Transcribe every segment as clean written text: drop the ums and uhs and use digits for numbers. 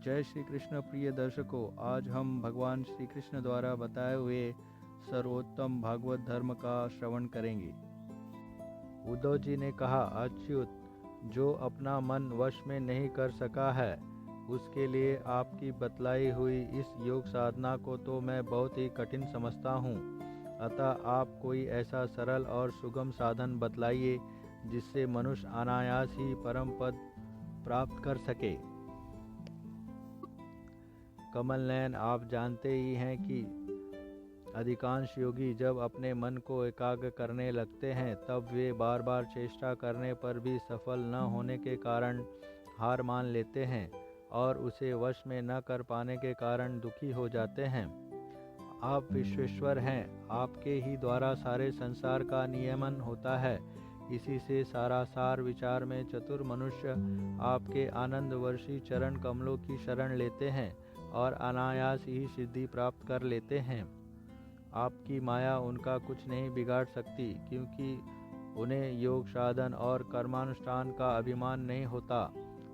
जय श्री कृष्ण। प्रिय दर्शकों, आज हम भगवान श्री कृष्ण द्वारा बताए हुए सर्वोत्तम भागवत धर्म का श्रवण करेंगे। उद्धव जी ने कहा, अच्युत, जो अपना मन वश में नहीं कर सका है, उसके लिए आपकी बतलाई हुई इस योग साधना को तो मैं बहुत ही कठिन समझता हूँ। अतः आप कोई ऐसा सरल और सुगम साधन बतलाइए जिससे मनुष्य अनायास ही परम पद प्राप्त कर सके। कमल नयन, आप जानते ही हैं कि अधिकांश योगी जब अपने मन को एकाग्र करने लगते हैं तब वे बार बार चेष्टा करने पर भी सफल न होने के कारण हार मान लेते हैं और उसे वश में न कर पाने के कारण दुखी हो जाते हैं। आप विश्वेश्वर हैं, आपके ही द्वारा सारे संसार का नियमन होता है। इसी से सारा सार विचार में चतुर मनुष्य आपके आनंद वर्षी चरण कमलों की शरण लेते हैं और अनायास ही सिद्धि प्राप्त कर लेते हैं। आपकी माया उनका कुछ नहीं बिगाड़ सकती, क्योंकि उन्हें योग साधन और कर्मानुष्ठान का अभिमान नहीं होता।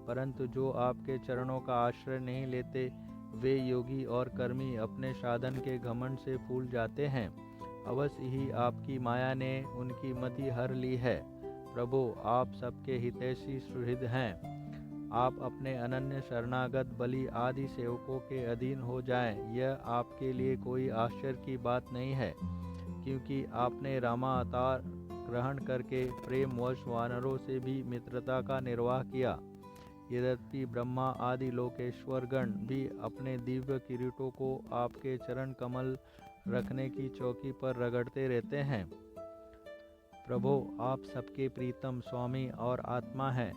परंतु जो आपके चरणों का आश्रय नहीं लेते, वे योगी और कर्मी अपने साधन के घमंड से फूल जाते हैं। अवश्य ही आपकी माया ने उनकी मति हर ली है। प्रभु, आप सबके हितैषी सुहृद हैं। आप अपने अनन्य शरणागत बलि आदि सेवकों के अधीन हो जाएं, यह आपके लिए कोई आश्चर्य की बात नहीं है, क्योंकि आपने रामावतार ग्रहण करके प्रेमवश वानरों से भी मित्रता का निर्वाह किया। यद्यपि ब्रह्मा आदि लोकेश्वरगण भी अपने दिव्य किरीटों को आपके चरण कमल रखने की चौकी पर रगड़ते रहते हैं। प्रभु, आप सबके प्रीतम स्वामी और आत्मा हैं।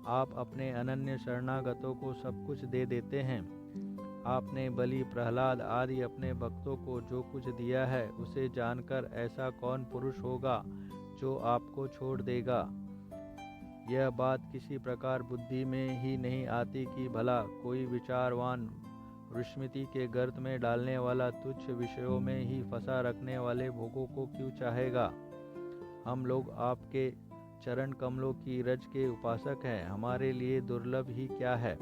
आप अपने अनन्य शरणागतों को सब कुछ दे देते हैं। आपने बलि, प्रहलाद आदि अपने भक्तों को जो कुछ दिया है, उसे जानकर ऐसा कौन पुरुष होगा जो आपको छोड़ देगा। यह बात किसी प्रकार बुद्धि में ही नहीं आती कि भला कोई विचारवान विस्मृति के गर्त में डालने वाला तुच्छ विषयों में ही फंसा रखने वाले भोगों को क्यों चाहेगा। हम लोग आपके चरण कमलों की रज के उपासक हैं, हमारे लिए दुर्लभ ही क्या है।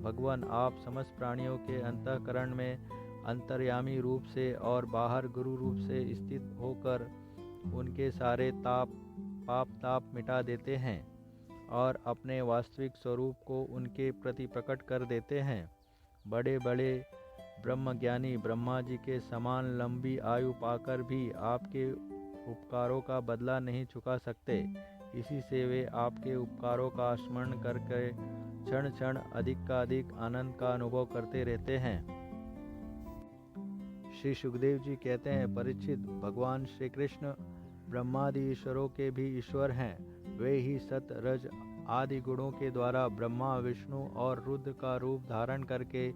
भगवान, आप समस्त प्राणियों के अंतःकरण में अंतर्यामी रूप से और बाहर गुरु रूप से स्थित होकर उनके सारे पाप ताप मिटा देते हैं और अपने वास्तविक स्वरूप को उनके प्रति प्रकट कर देते हैं। बड़े बड़े ब्रह्मज्ञानी ब्रह्मा जी के समान लंबी आयु पाकर भी आपके उपकारों का बदला नहीं चुका सकते। इसी से वे आपके उपकारों का स्मरण करके क्षण क्षण अधिक का अधिक आनंद का अनुभव करते रहते हैं। श्री सुखदेव जी कहते हैं, परीक्षित, भगवान श्री कृष्ण ब्रह्मादि ईश्वरों के भी ईश्वर हैं। वे ही सत रज आदि गुणों के द्वारा ब्रह्मा, विष्णु और रुद्र का रूप धारण करके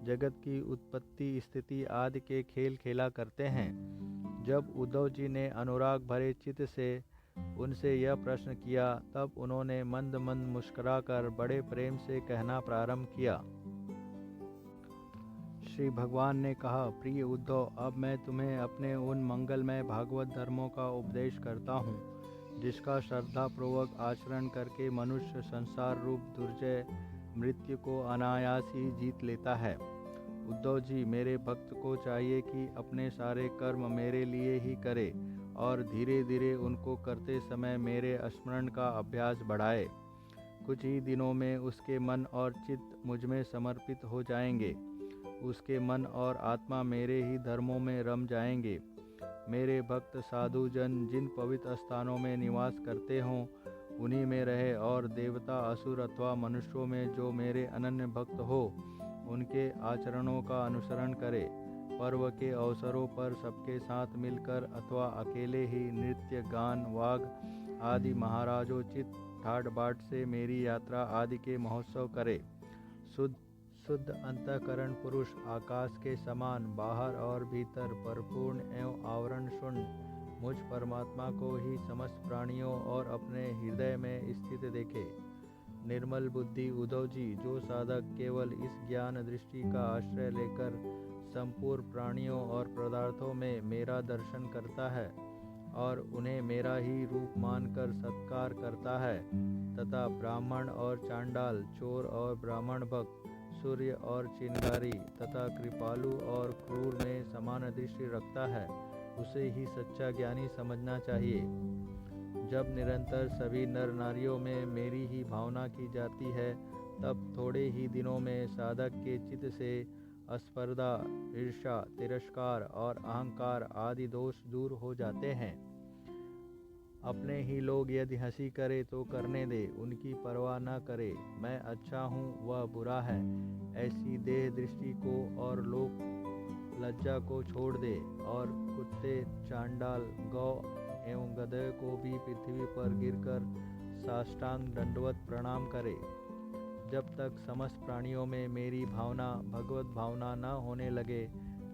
जगत की उत्पत्ति, स्थिति आदि के खेल खेला करते हैं। जब उद्धव जी ने अनुराग भरे चित्त से उनसे यह प्रश्न किया, तब उन्होंने मंद मंद मुस्कुराकर बड़े प्रेम से कहना प्रारंभ किया। श्री भगवान ने कहा, प्रिय उद्धव, अब मैं तुम्हें अपने उन मंगलमय भागवत धर्मों का उपदेश करता हूँ, जिसका श्रद्धापूर्वक आचरण करके मनुष्य संसार रूप दुर्जय मृत्यु को अनायास ही जीत लेता है। उद्धव जी, मेरे भक्त को चाहिए कि अपने सारे कर्म मेरे लिए ही करे और धीरे धीरे उनको करते समय मेरे स्मरण का अभ्यास बढ़ाए। कुछ ही दिनों में उसके मन और चित्त मुझ में समर्पित हो जाएंगे। उसके मन और आत्मा मेरे ही धर्मों में रम जाएंगे। मेरे भक्त साधु जन जिन पवित्र स्थानों में निवास करते हों, उन्हीं में रहे और देवता, असुर अथवा मनुष्यों में जो मेरे अनन्य भक्त हो, उनके आचरणों का अनुसरण करे। पर्व के अवसरों पर सबके साथ मिलकर अथवा अकेले ही नृत्य, गान, वाग आदि महाराजोचित ठाट बाट से मेरी यात्रा आदि के महोत्सव करे। शुद्ध अंतःकरण पुरुष आकाश के समान बाहर और भीतर परिपूर्ण एवं आवरण शून्य मुझ परमात्मा को ही समस्त प्राणियों और अपने हृदय में स्थित देखे। निर्मल बुद्धि उद्धव जी, जो साधक केवल इस ज्ञान दृष्टि का आश्रय लेकर संपूर्ण प्राणियों और पदार्थों में मेरा दर्शन करता है और उन्हें मेरा ही रूप मानकर सत्कार करता है, तथा ब्राह्मण और चांडाल, चोर और ब्राह्मण भक्त, सूर्य और चिंगारी तथा कृपालु और क्रूर में समान दृष्टि रखता है, उसे ही सच्चा ज्ञानी समझना चाहिए। जब निरंतर सभी नर नारियों में मेरी ही भावना की जाती है, तब थोड़े ही दिनों में साधक के चित्त से अस्पर्धा, ईर्ष्या, तिरस्कार और अहंकार आदि दोष दूर हो जाते हैं। अपने ही लोग यदि हंसी करे तो करने दे, उनकी परवाह न करे। मैं अच्छा हूँ, वह बुरा है, ऐसी देह दृष्टि को और लोक लज्जा को छोड़ दे और कुत्ते, चांडाल, गौ एवं गधे को भी पृथ्वी पर गिरकर साष्टांग दंडवत प्रणाम करे। जब तक समस्त प्राणियों में मेरी भावना, भगवत भावना न होने लगे,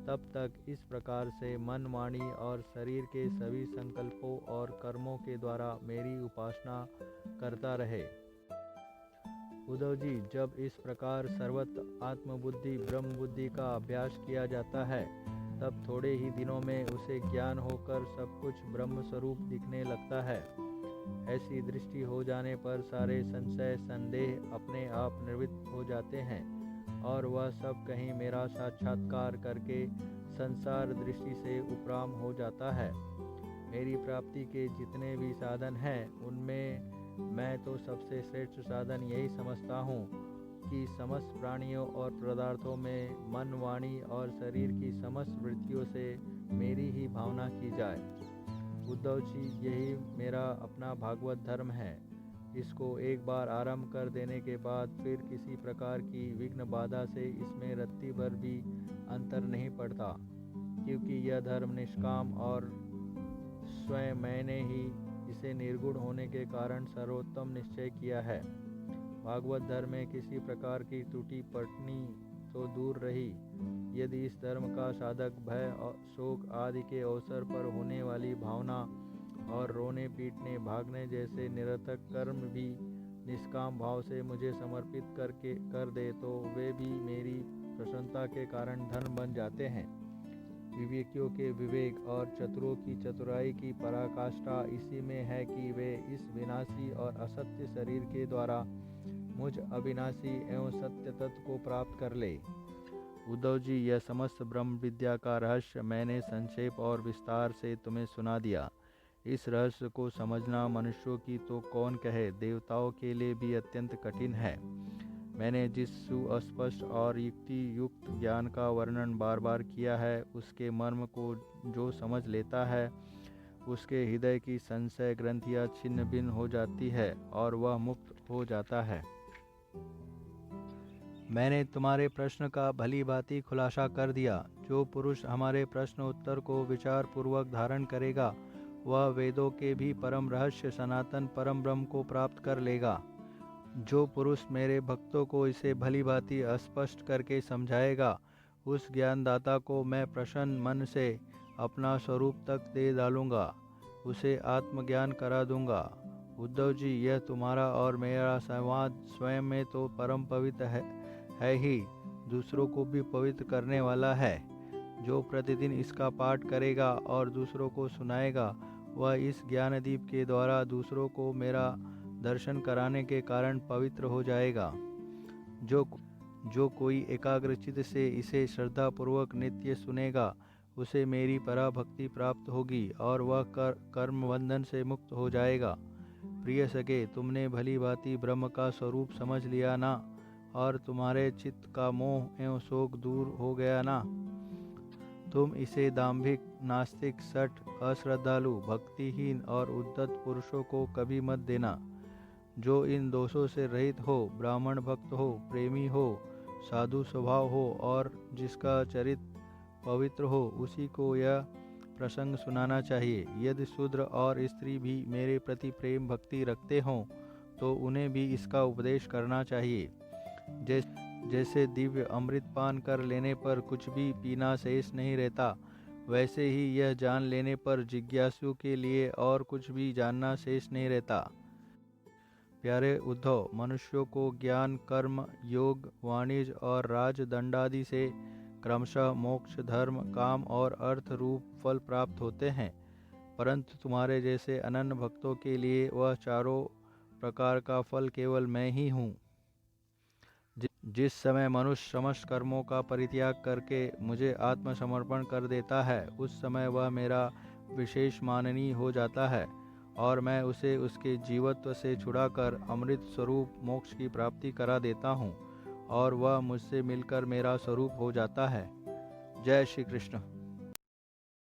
तब तक इस प्रकार से मन, वाणी और शरीर के सभी संकल्पों और कर्मों के द्वारा मेरी उपासना करता रहे। उद्धव जी, जब इस प्रकार सर्वत्र आत्मबुद्धि, ब्रह्म बुद्धि का अभ्यास किया जाता है, तब थोड़े ही दिनों में उसे ज्ञान होकर सब कुछ ब्रह्म स्वरूप दिखने लगता है। ऐसी दृष्टि हो जाने पर सारे संशय, संदेह अपने आप निवृत्त हो जाते हैं और वह सब कहीं मेरा साक्षात्कार करके संसार दृष्टि से उपराम हो जाता है। मेरी प्राप्ति के जितने भी साधन हैं, उनमें मैं तो सबसे श्रेष्ठ साधन यही समझता हूँ कि समस्त प्राणियों और पदार्थों में मन, वाणी और शरीर की समस्त वृत्तियों से मेरी ही भावना की जाए। उद्धव जी, यही मेरा अपना भागवत धर्म है। इसको एक बार आरंभ कर देने के बाद फिर किसी प्रकार की विघ्न बाधा से इसमें रत्ती भर भी अंतर नहीं पड़ता, क्योंकि यह धर्म निष्काम और स्वयं मैंने ही इसे निर्गुण होने के कारण सर्वोत्तम निश्चय किया है। भागवत धर्म में किसी प्रकार की त्रुटि पटनी तो दूर रही, यदि इस धर्म का साधक भय, शोक आदि के अवसर पर होने वाली भावना और रोने, पीटने, भागने जैसे निरर्थक कर्म भी निष्काम भाव से मुझे समर्पित कर दे, तो वे भी मेरी प्रसन्नता के कारण धन बन जाते हैं। विवेकियों के विवेक और चतुरों की चतुराई की पराकाष्ठा इसी में है कि वे इस विनाशी और असत्य शरीर के द्वारा मुझ अविनाशी एवं सत्य तत्व को प्राप्त कर ले। उद्धव जी, यह समस्त ब्रह्म विद्या का रहस्य मैंने संक्षेप और विस्तार से तुम्हें सुना दिया। इस रहस्य को समझना मनुष्यों की तो कौन कहे, देवताओं के लिए भी अत्यंत कठिन है। मैंने जिस सुस्पष्ट और युक्ति युक्त ज्ञान का वर्णन बार बार किया है, उसके मर्म को जो समझ लेता है, उसके हृदय की संशय ग्रंथियाँ छिन्न भिन्न हो जाती है और वह मुक्त हो जाता है। मैंने तुम्हारे प्रश्न का भली भांति खुलासा कर दिया। जो पुरुष हमारे प्रश्न उत्तर को विचार पूर्वक धारण करेगा, वह वेदों के भी परम रहस्य सनातन परम ब्रह्म को प्राप्त कर लेगा। जो पुरुष मेरे भक्तों को इसे भली भांति स्पष्ट करके समझाएगा, उस ज्ञानदाता को मैं प्रसन्न मन से अपना स्वरूप तक दे डालूंगा, उसे आत्मज्ञान करा दूंगा। उद्धव जी, यह तुम्हारा और मेरा संवाद स्वयं में तो परम पवित्र है ही, दूसरों को भी पवित्र करने वाला है। जो प्रतिदिन इसका पाठ करेगा और दूसरों को सुनाएगा, वह इस ज्ञानदीप के द्वारा दूसरों को मेरा दर्शन कराने के कारण पवित्र हो जाएगा। जो कोई एकाग्रचित्त से इसे श्रद्धापूर्वक नित्य सुनेगा, उसे मेरी पराभक्ति प्राप्त होगी और वह कर्म बंधन से मुक्त हो जाएगा। प्रिय सखे, तुमने भली भांति ब्रह्म का स्वरूप समझ लिया ना, और तुम्हारे चित्त का मोह एवं शोक दूर हो गया ना। तुम इसे दाम्भिक, नास्तिक, सठ, अश्रद्धालु, भक्तिहीन और उद्धत पुरुषों को कभी मत देना। जो इन दोषों से रहित हो, ब्राह्मण भक्त हो, प्रेमी हो, साधु स्वभाव हो और जिसका चरित्र पवित्र हो, उसी को यह प्रसंग सुनाना चाहिए। यदि शूद्र और स्त्री भी मेरे प्रति प्रेम भक्ति रखते हों, तो उन्हें भी इसका उपदेश करना चाहिए। जैसे दिव्य अमृत पान कर लेने पर कुछ भी पीना शेष नहीं रहता, वैसे ही यह जान लेने पर जिज्ञासु के लिए और कुछ भी जानना शेष नहीं रहता। प्यारे उद्धव, मनुष्यों को ज्ञान, कर्म, योग, वाणिज्य और राज दंडादि से क्रमशः मोक्ष, धर्म, काम और अर्थ रूप फल प्राप्त होते हैं, परंतु तुम्हारे जैसे अनन्य भक्तों के लिए वह चारों प्रकार का फल केवल मैं ही हूँ। जिस समय मनुष्य समस्त कर्मों का परित्याग करके मुझे आत्मसमर्पण कर देता है, उस समय वह मेरा विशेष माननीय हो जाता है और मैं उसे उसके जीवत्व से छुड़ाकर अमृत स्वरूप मोक्ष की प्राप्ति करा देता हूँ और वह मुझसे मिलकर मेरा स्वरूप हो जाता है। जय श्री कृष्ण।